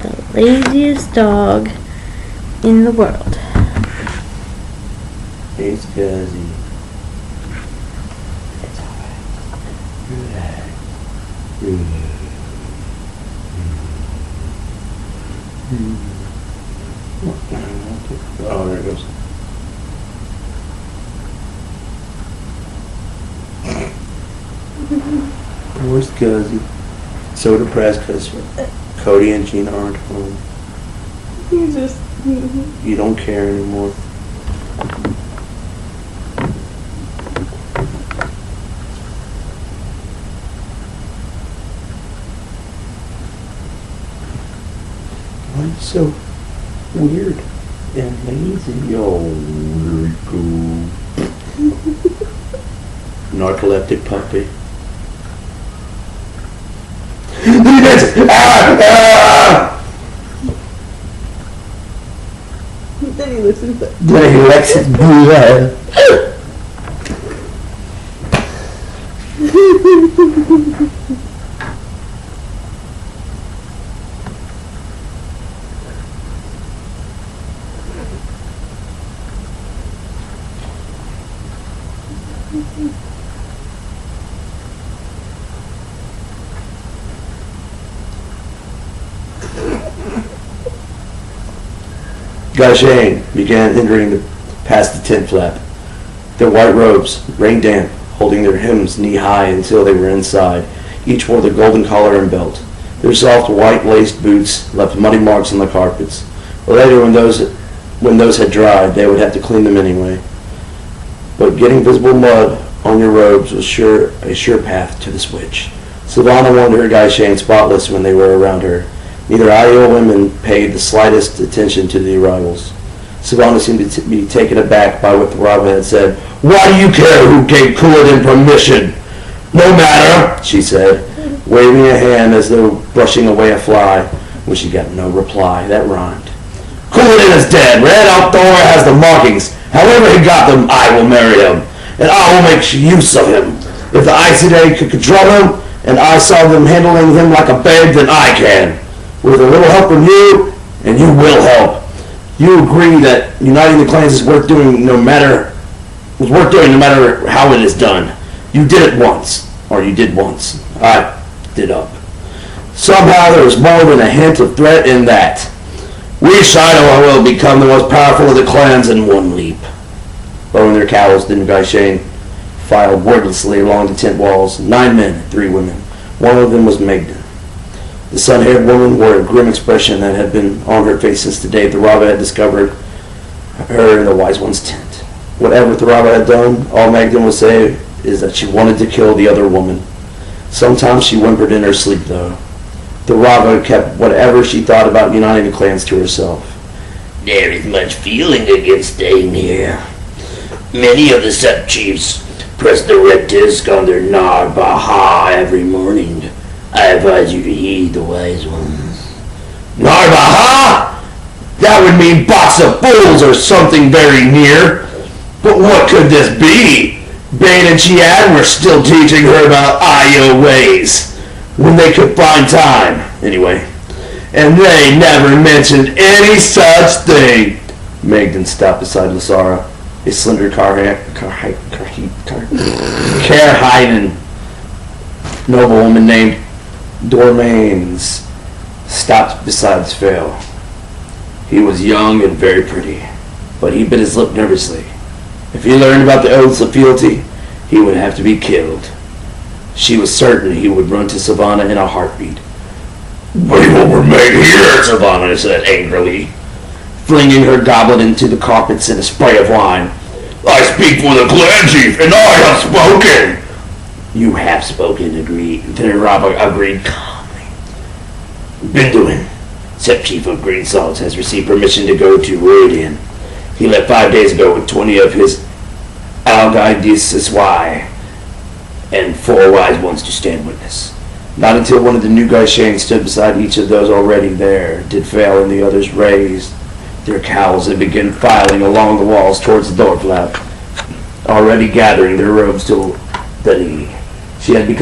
the laziest dog in the world. Hey, Scuzzy. It's alright. Relax. Relax. Oh, there it goes. Poor Scuzzy. So depressed because Cody and Gina aren't home. You don't care anymore. Why are you so weird and lazy? Yo, very cool. Narcoleptic puppy. Then he licks his butt. Then he licks his butt. Gashane began entering past the tent flap. Their white robes, rain damp, holding their hems knee-high until they were inside. Each wore the golden collar and belt. Their soft white laced boots left muddy marks on the carpets. Later, when those had dried, they would have to clean them anyway. But getting visible mud on your robes was a sure path to the switch. Savannah wanted her Gashane spotless when they were around her. Neither Io women paid the slightest attention to the arrivals. Savannah seemed to be taken aback by what the Robin had said. "Why do you care who gave Couladin permission?" "No matter," she said, waving a hand as though brushing away a fly, when she got no reply. That rhymed. "Couladin is dead. Red Outdoor has the markings. However he got them, I will marry him, and I will make use of him. If the Icy Day could control him, and I saw them handling him like a babe, then I can. With a little help from you, and you will help. You agree that uniting the clans is worth doing no matter how it is done. You did it once, or you did once. I did up. Somehow there was more than a hint of threat in that. We Shiloh will become the most powerful of the clans in one leap." Lowering their cowls, the Gashane filed wordlessly along the tent walls. 9 men, 3 women. One of them was Magda. The sun-haired woman wore a grim expression that had been on her face since the day Thurava had discovered her in the Wise One's tent. Whatever Thurava had done, all Magdalene would say is that she wanted to kill the other woman. Sometimes she whimpered in her sleep, though. Thurava kept whatever she thought about uniting the clans to herself. "There is much feeling against staying here. Many of the sub-chiefs press the red disc on their Nar-Baha every morning. I advise you to heed the wise ones." "Nar-Baha? That would mean box of fools or something very near. But what could this be? Bane and Chiad were still teaching her about Io ways when they could find time. Anyway, and they never mentioned any such thing." Magdan stopped beside Lasara, a slender Carhiden noblewoman named Dormanes stopped beside Svail. He was young and very pretty, but he bit his lip nervously. If he learned about the oaths of fealty, he would have to be killed. She was certain he would run to Savannah in a heartbeat. "We will remain here," Savannah said angrily, flinging her goblet into the carpets in a spray of wine. "I speak for the clan chief, and I have spoken." "You have spoken," Thurava agreed calmly. "Binduin, sub-chief of Green Salts, has received permission to go to Radian. He left 5 days ago with 20 of his Algaidisiswai and 4 wise ones to stand witness." Not until one of the new Gashane stood beside each of those already there did Fail and the others raise their cowls and begin filing along the walls towards the door flap, already gathering their robes to Betty. She had become